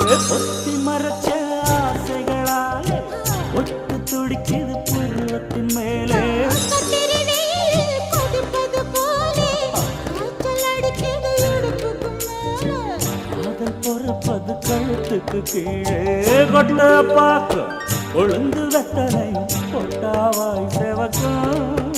ஒத்தி மறைச்ச ஆசைகளாலே ஒட்டு துடிக்குது பருவத்தின் மேலே காதல் பொறப்பது கழுத்துக்கு கீழே கொட்ட பார்க்க ஒழுங்கு வெத்தனை கொட்டாவாய் செவக்கும்